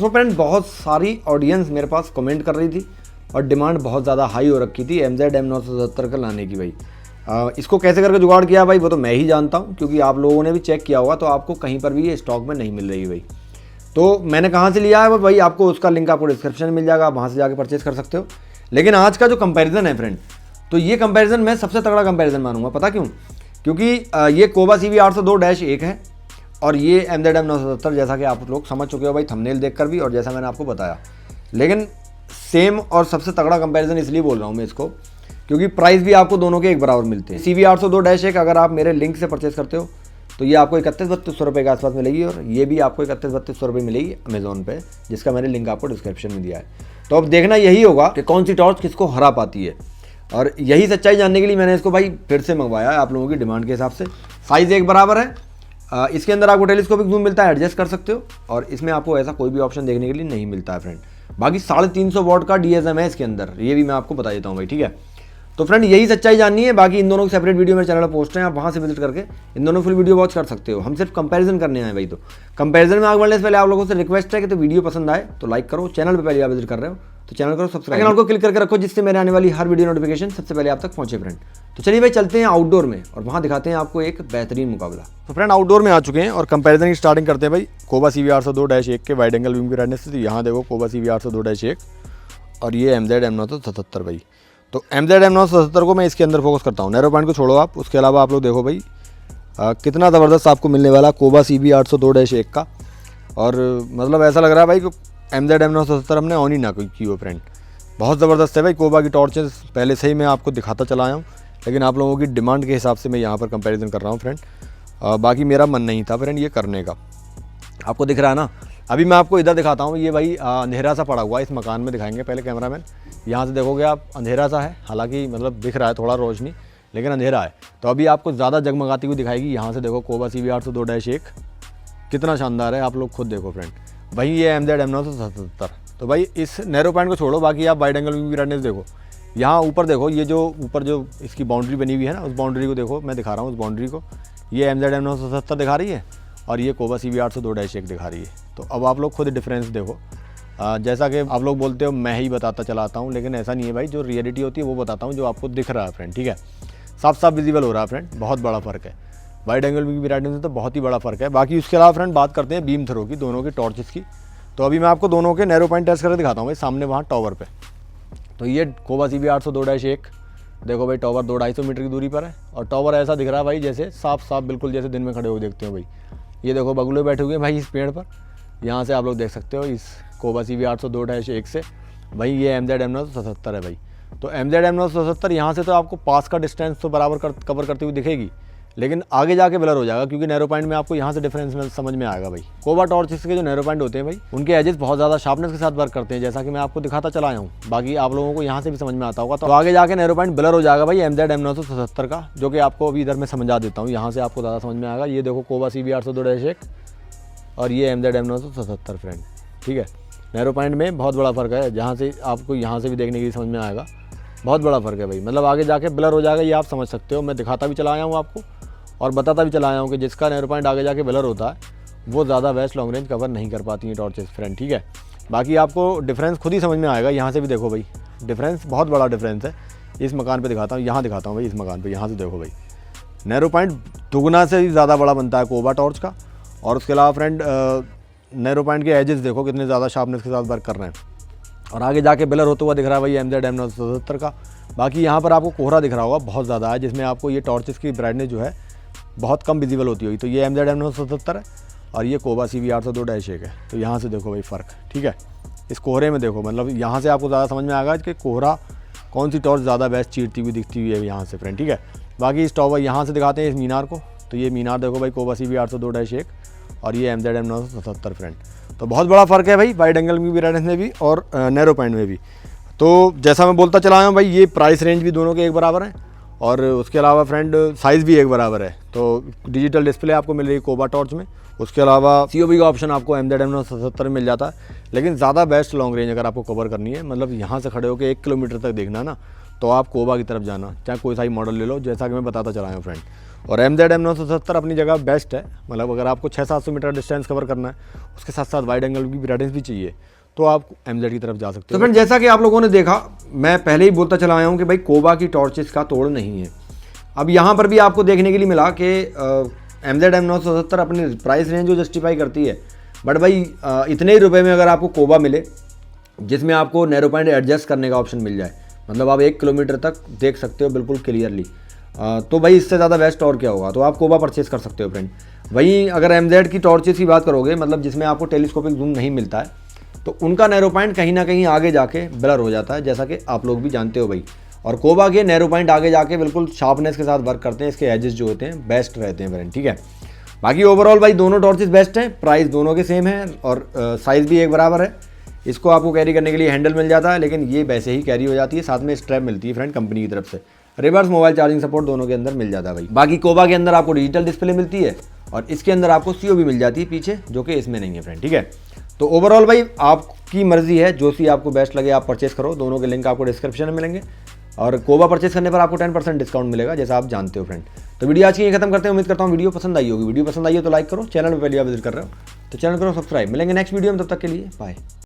तो फ्रेंड बहुत सारी ऑडियंस मेरे पास कमेंट कर रही थी और डिमांड बहुत ज़्यादा हाई हो रखी थी MZ M970 का लाने की भाई। इसको कैसे करके जुगाड़ किया भाई वो तो मैं ही जानता हूँ, क्योंकि आप लोगों ने भी चेक किया होगा तो आपको कहीं पर भी ये स्टॉक में नहीं मिल रही भाई। तो मैंने कहाँ से लिया है भाई, आपको उसका लिंक आपको डिस्क्रिप्शन में मिल जाएगा, आप वहाँ से जाके परचेज कर सकते हो। लेकिन आज का जो कंपैरिजन है फ्रेंड, तो ये कंपैरिजन मैं सबसे तगड़ा कंपैरिजन मानूंगा। पता क्यों? क्योंकि ये कोबा CV802-1 है और ये MZ M970, जैसा कि आप लोग समझ चुके हो भाई थंबनेल देखकर भी और जैसा मैंने आपको बताया। लेकिन सेम और सबसे तगड़ा कंपैरिजन इसलिए बोल रहा हूँ मैं इसको, क्योंकि प्राइस भी आपको दोनों के एक बराबर मिलते हैं। CV802-1 अगर आप मेरे लिंक से परचेस करते हो तो ये आपको 31-32 रुपये के आसपास मिलेगी, और ये भी आपको 31-32 रुपये मिलेगी अमेजोन पे, जिसका मैंने लिंक आपको डिस्क्रिप्शन में दिया है। तो अब देखना यही होगा कि कौन सी टॉर्च किसको हरा पाती है, और यही सच्चाई जानने के लिए मैंने इसको भाई फिर से मंगवाया है आप लोगों की डिमांड के हिसाब से। साइज़ एक बराबर है। इसके अंदर आपको टेलीस्कोपिक जूम मिलता है, एडजस्ट कर सकते हो, और इसमें आपको ऐसा कोई भी ऑप्शन देखने के लिए नहीं मिलता है फ्रेंड। बाकी 350 वॉट का DSM है इसके अंदर, ये भी मैं आपको बता देता हूँ भाई, ठीक है। तो फ्रेंड यही सच्चाई जाननी है। बाकी इन दोनों की सेपरेट वीडियो मेरे चैनल पर पोस्ट है, आप वहाँ से विजिट करके इन दोनों फुल वीडियो वॉच कर सकते हो। हम सिर्फ कंपैरिजन करने आए भाई। तो कंपैरिजन में आगे बढ़ने से पहले आप लोगों से रिक्वेस्ट है कि तो वीडियो पसंद आए तो लाइक करो, चैनल पर पहले आप विजिट कर रहे हो तो चैनल करो सब्सक्राइब, चैनल को क्लिक करके रखो जिससे मेरे आने वाली हर वीडियो नोटिफिकेशन सबसे पहले आप तक पहुंचे फ्रेंड। तो चलिए भाई चलते हैं आउटडोर में और वहाँ दिखाते हैं आपको एक बेहतरीन मुकाबला। तो फ्रेंड आउटडोर में आ चुके हैं और कंपैरिजन की स्टार्टिंग करते हैं भाई कोबा CV802-1 के वाइड एंगल बीम की ब्राइटनेस से। यहाँ देखो कोबा CV802-1 और ये MZ M977 भाई। तो MZ M977 को मैं इसके अंदर फोकस करता हूँ, नैरो पॉइंट को छोड़ो आप। उसके अलावा आप लोग देखो भाई कितना ज़बरदस्त आपको मिलने वाला कोबा CV802-1 का, और मतलब ऐसा लग रहा है भाई कि MZ M977 हमने ऑन ही ना की हो फ्रेंड। बहुत ज़बरदस्त है भाई कोबा की टॉर्चेस, पहले से ही मैं आपको दिखाता चला आया हूँ, लेकिन आप लोगों की डिमांड के हिसाब से मैं यहाँ पर कंपैरिजन कर रहा हूँ फ्रेंड। बाकी मेरा मन नहीं था फ्रेंड ये करने का। आपको दिख रहा है ना, अभी मैं आपको इधर दिखाता हूँ। ये भाई अंधेरा सा पड़ा हुआ है, इस मकान में दिखाएंगे पहले कैमरामैन। यहाँ से देखोगे आप अंधेरा सा है, हालांकि मतलब दिख रहा है थोड़ा रोशनी, लेकिन अंधेरा है। तो अभी आपको ज़्यादा जगमगाती हुई दिखाएगी। यहाँ से देखो कोबा CV802-1 कितना शानदार है, आप लोग खुद देखो फ्रेंड। भाई ये MZ M977। तो भाई इस नैरो पॉइंट को छोड़ो, बाकी आप वाइड एंगल की ब्राइटनेस देखो। यहाँ ऊपर देखो, ये जो ऊपर जो इसकी बाउंड्री बनी हुई है ना, उस बाउंड्री को देखो, मैं दिखा रहा हूँ उस बाउंड्री को। ये MZ M977 दिखा रही है और ये कोबा CV802-1 दिखा रही है। तो अब आप लोग खुद डिफरेंस देखो। जैसा कि आप लोग बोलते हो मैं ही बताता चला आता हूँ, लेकिन ऐसा नहीं है भाई, जो रियलिटी होती है वो बताता हूँ, जो आपको दिख रहा है फ्रेंड, ठीक है। साफ साफ विजिबल हो रहा है फ्रेंड, बहुत बड़ा फ़र्क है। वाइड एंगल की ब्राइटनेस में तो बहुत ही बड़ा फ़र्क है। बाकी उसके अलावा फ्रेंड बात करते हैं बीम थ्रो की, दोनों की टॉर्चेस की। तो अभी मैं आपको दोनों के नैरो पॉइंट टेस्ट करके दिखाता हूँ भाई, सामने वहाँ टॉवर पे। तो ये कोबा CV802-1 देखो भाई, टॉवर 200-250 मीटर की दूरी पर है, और टॉवर ऐसा दिख रहा है भाई जैसे साफ साफ बिल्कुल जैसे दिन में खड़े हुए देखते हो भाई। ये देखो बगुले बैठे हुए हैं भाई इस पेड़ पर, यहाँ से आप लोग देख सकते हो इस कोबा CV802-1 से। भाई ये MZ M977 है भाई। तो MZ M977 यहाँ से तो आपको पास का डिस्टेंस तो बराबर कवर करती हुई दिखेगी, लेकिन आगे जाके ब्लर हो जाएगा, क्योंकि नैरो पॉइंट में आपको यहाँ से डिफरेंस में समझ में आएगा भाई। कोबा टॉर्चेस के जो नैरो पॉइंट होते हैं भाई, उनके एजेस बहुत ज़्यादा शार्पनेस के साथ वर्क करते हैं, जैसा कि मैं आपको दिखाता चला आया हूँ। बाकी आप लोगों को यहाँ से भी समझ में आता होगा। तो आगे जाके नैरो पॉइंट ब्लर हो जाएगा भाई MZ M977 का, जो कि आपको अभी इधर मैं समझा देता हूँ, यहाँ से आपको ज़्यादा समझ में आएगा। ये देखो कोबा CV802-1 और ये MZ M977 फ्रेंड, ठीक है। नैरो पॉइंट में बहुत बड़ा फ़र्क है, जहाँ से आपको यहाँ से भी देखने की समझ में आएगा, बहुत बड़ा फ़र्क है भाई। मतलब आगे जाके ब्लर हो जाएगा, ये आप समझ सकते हो। मैं दिखाता भी चला आया हूँ आपको और बताता भी चला आया हूँ कि जिसका नैरो पॉइंट आगे जाके ब्लर होता है वो ज़्यादा वेस्ट लॉन्ग रेंज कवर नहीं कर पाती हैं टॉर्चेस फ्रेंड, ठीक है। बाकी आपको डिफरेंस खुद ही समझ में आएगा। यहाँ से भी देखो भाई, डिफरेंस बहुत बड़ा डिफरेंस है। इस मकान पे दिखाता हूँ, यहाँ दिखाता हूँ भाई, इस मकान पे यहाँ से देखो भाई, नैरो पॉइंट दुगना से भी ज़्यादा बड़ा बनता है कोबा टॉर्च का। और उसके अलावा फ्रेंड नैरो पॉइंट के एजेस देखो कितने ज़्यादा शार्पनेस के साथ वर्क कर रहे हैं, और आगे जाके ब्लर होता हुआ दिख रहा है भाई MZ M977 का। बाकी यहाँ पर आपको कोहरा दिख रहा होगा बहुत ज़्यादा है, जिसमें आपको ये टॉर्चेस की ब्राइटनेस जो है बहुत कम विजिबल होती होगी। तो ये MZ M977 है और ये कोबा CV802-1 है। तो यहाँ से देखो भाई फ़र्क, ठीक है। इस कोहरे में देखो, मतलब यहाँ से आपको ज़्यादा समझ में आएगा कि कोहरा कौन सी टॉर्च ज़्यादा बेस्ट चीरती हुई दिखती हुई है यहाँ से फ्रेंड, ठीक है। बाकी इस टॉवर यहाँ से दिखाते हैं इस मीनार को। तो ये मीनार देखो भाई कोबा CV802-1 और ये MZ M977 फ्रेंड। तो बहुत बड़ा फ़र्क है भाई वाइड एंगल की ब्राइटनेस में भी और नैरो पॉइंट में भी। तो जैसा मैं बोलता चला आया हूँ भाई, ये प्राइस रेंज भी दोनों के एक बराबर है, और उसके अलावा फ्रेंड साइज़ भी एक बराबर है। तो डिजिटल डिस्प्ले आपको मिल रही है कोबा टॉर्च में। उसके अलावा COB का ऑप्शन आपको MZ M977 में मिल जाता है। लेकिन ज़्यादा बेस्ट लॉन्ग रेंज अगर आपको कवर करनी है, मतलब यहाँ से खड़े होकर 1 किलोमीटर तक देखना ना, तो आप कोबा की तरफ जाना, चाहे कोई सा ही मॉडल ले लो, जैसा कि मैं बताता चला हूँ फ्रेंड। और MZ M970 अपनी जगह बेस्ट है, मतलब अगर आपको 600-700 मीटर डिस्टेंस कवर करना है, उसके साथ साथ वाइड एंगल की ब्राइटनेस भी चाहिए, तो आप MZ की तरफ जा सकते हो। तो फ्रेंड जैसा कि आप लोगों ने देखा, मैं पहले ही बोलता चला आया हूँ कि भाई कोबा की टॉर्चेस का तोड़ नहीं है। अब यहाँ पर भी आपको देखने के लिए मिला कि MZ M970 अपनी प्राइस रेंज जो जस्टिफाई करती है, बट भाई इतने ही रुपए में अगर आपको कोबा मिले जिसमें आपको नैरो पॉइंट एडजस्ट करने का ऑप्शन मिल जाए, मतलब आप 1 किलोमीटर तक देख सकते हो बिल्कुल क्लियरली, तो भाई इससे ज़्यादा बेस्ट और क्या होगा। तो आप कोबा परचेस कर सकते हो फ्रेंड। वहीं अगर MZ की टॉर्चेस की बात करोगे, मतलब जिसमें आपको टेलीस्कोपिक जूम नहीं मिलता है, तो उनका नैरो पॉइंट कहीं ना कहीं आगे जाके ब्लर हो जाता है, जैसा कि आप लोग भी जानते हो भाई। और कोबा के नैरो पॉइंट आगे जाके बिल्कुल शार्पनेस के साथ वर्क करते हैं, इसके एजेस जो होते हैं बेस्ट रहते हैं फ्रेंड, ठीक है। बाकी ओवरऑल भाई दोनों टॉर्चेस बेस्ट हैं, प्राइस दोनों के सेम है और साइज़ भी एक बराबर है। इसको आपको कैरी करने के लिए हैंडल मिल जाता है, लेकिन ये वैसे ही कैरी हो जाती है, साथ में स्ट्रैप मिलती है फ्रेंड कंपनी की तरफ से। रिवर्स मोबाइल चार्जिंग सपोर्ट दोनों के अंदर मिल जाता है भाई। बाकी कोबा के अंदर आपको डिजिटल डिस्प्ले मिलती है और इसके अंदर आपको CO भी मिल जाती है पीछे, जो कि इसमें नहीं है फ्रेंड, ठीक है। तो ओवरऑल भाई आपकी मर्जी है, जो सी आपको बेस्ट लगे आप परचेस करो, दोनों के लिंक आपको डिस्क्रिप्शन में मिलेंगे और कोबा परचेस करने पर आपको 10% डिस्काउंट मिलेगा, जैसा आप जानते हो फ्रेंड। तो वीडियो आज की ये खत्म करते हैं, उम्मीद करता हूँ वीडियो पसंद आई होगी। वीडियो पसंद आई हो तो लाइक करो, चैनल पर पहली बार विजिट कर रहे हो तो चैनल करो सब्सक्राइब। मिलेंगे नेक्स्ट वीडियो में, तब तक के लिए बाय।